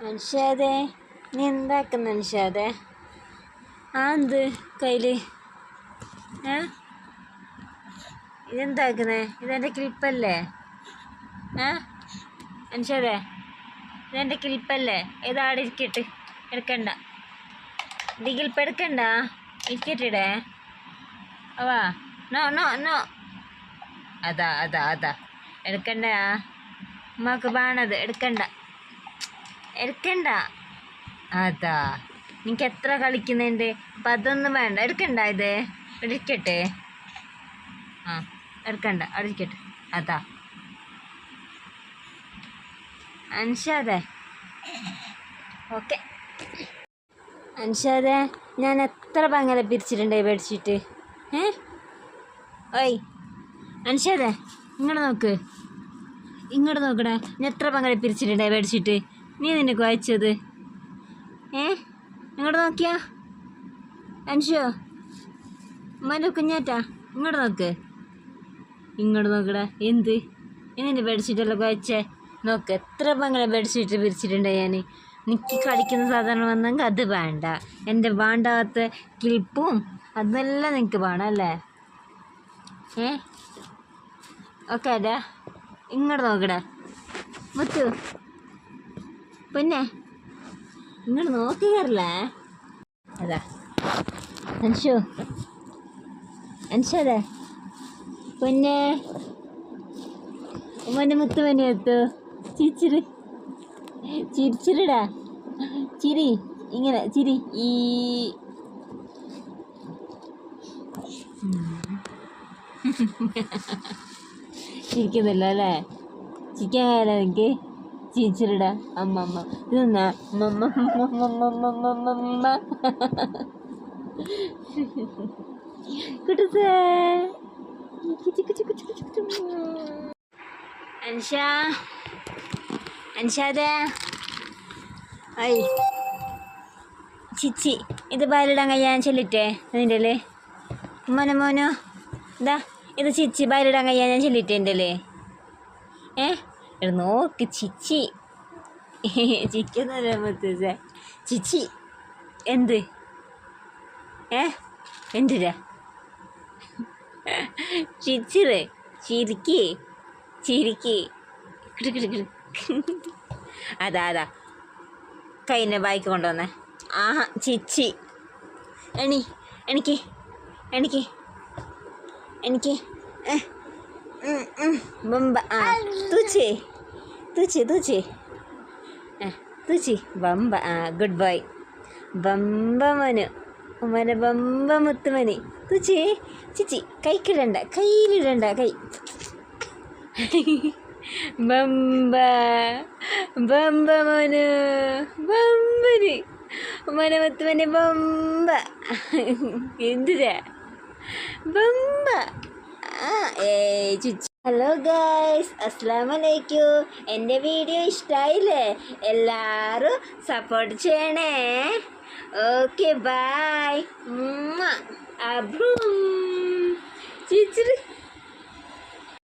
അൻഷാദേ, നീ എന്താക്കുന്ന അൻഷാദേ? എന്ത് കയ്യില് ഇതെന്താക്കുന്നേ? ഇതെൻ്റെ ക്ലിപ്പല്ലേ? അൻഷാദേ, ഇതെൻ്റെ ക്ലിപ്പല്ലേ? ഇതാടെ ഇരിക്കട്ട്, എടുക്കണ്ട. ഡിഗിൽപ്പ് എടുക്കണ്ട, ഇരിക്കട്ടിടേ. വാ, നോ നോ നോ. അതാ അതാ അതാ എടുക്കണ്ട. ഉമ്മാക്ക് വേണത് എടുക്കണ്ട, എടുക്കണ്ട. അതാ നിനക്ക് എത്ര കളിക്കുന്നുണ്ട്, അപ്പം അതൊന്നും വേണ്ട. എടുക്കണ്ട, ഇത് ഇരിക്കട്ടെ. എടുക്കണ്ട, അവിടെ ഇരിക്കട്ടെ. അതാ അൻഷാദേ, ഓക്കെ. അൻഷാദേ, ഞാൻ എത്ര പങ്ങനെ പിരിച്ചിട്ടുണ്ട് ബെഡ്ഷീറ്റ്? ഓയ് അൻഷാദേ, ഇങ്ങോട്ട് നോക്ക്, ഇങ്ങോട്ട് നോക്കണേ. ഞാൻ എത്ര പങ്ങനെ പിരിച്ചിട്ടുണ്ട് ബെഡ്ഷീറ്റ്? നീ നിനക്ക് വായിച്ചത്? ഇങ്ങോട്ട് നോക്കിയാ അൻഷോ, ഉമ്മാൻ്റെ കുഞ്ഞാറ്റാ, ഇങ്ങോട്ട് നോക്ക്, ഇങ്ങോട്ട് നോക്കടാ. എന്ത് നിൻ്റെ ബെഡ്ഷീറ്റെല്ലാം വായിച്ചേ? നോക്ക് എത്ര പങ്ങനെ ബെഡ്ഷീറ്റ് പിരിച്ചിട്ടുണ്ട് ഞാൻ. എനിക്ക് കളിക്കുന്ന സാധനം വന്നെങ്കിൽ അത് വേണ്ട, എൻ്റെ വേണ്ടാത്ത ക്ലിപ്പും അതെല്ലാം നിനക്ക് വേണം അല്ലേ? ഓക്കെ അല്ലേ? ഇങ്ങോട്ട് നോക്കടാ മുത്തു, പിന്നെ ഇങ്ങോട്ട് നോക്കിയല്ലേ. അതാ അൻഷു, അൻഷാദേ, പിന്നെ മോനെ മുത്തുമനെ എത്തു. ചിരിച്ചിരി, ചിരിച്ചിരിടാ, ചിരി, ഇങ്ങനെ ചിരി. ചിരിക്കുന്നില്ല അല്ലേ? ചിരിക്കാൻ കഴിയാലോ എനിക്ക്? ചിരിച്ചിരിടാ. അമ്മമ്മ ഇതെന്നാ കുട്ടൂസേ. അൻഷാ, അൻഷാദേ, ഐ ചിച്ചി, ഇത് ബയലിടാൻ കഴിയാൻ ചെല്ലിട്ടേ അതിൻ്റെ അല്ലേ? മോനോ മോനോ, ഇതാ ഇത് ചിച്ചി ബയലിടാൻ കഴിയാൻ ഞാൻ ചെല്ലിട്ടേ എൻ്റെ അല്ലേ? നോക്ക് ചിച്ചി, ചിക്കുന്നല്ലേ മുത്തൂസേ? ചിച്ചി എന്ത് എന്തിരാ ചിച്ചിറ്? ചിരിക്കി ചിരിക്കി. അതാ അതാ കൈന്നെ ബായിക്ക് കൊണ്ടുവന്നേ. ചിച്ചി എനിക്ക് എനിക്ക് എനിക്ക് ബമ്പ. തൂച്ചി തൂച്ചി തൂച്ചി തൂച്ചി ബമ്പ. Good boy. ബമ്പ മോന്, ഉമ്മനെ ബമ്പ മുത്തുമണി. തൂച്ചി ചിച്ചി കൈക്കിടണ്ട, കയ്യിലിടണ്ട, കൈ ബമ്പ ബമ്പ മോന്, ബമ്പന് ഉമ്മനെ മുത്തുമണി ബമ്പ. എന്തിരാ ബമ്പ? ചുച്ചി. ഹലോ ഗൈസ്, അസ്സലാമലൈക്കും. എൻ്റെ വീഡിയോ ഇഷ്ടമായില്ലേ? എല്ലാവരും സപ്പോർട്ട് ചെയ്യണേ. Okay bye. അബ്രൂ ചിച്ചിരി.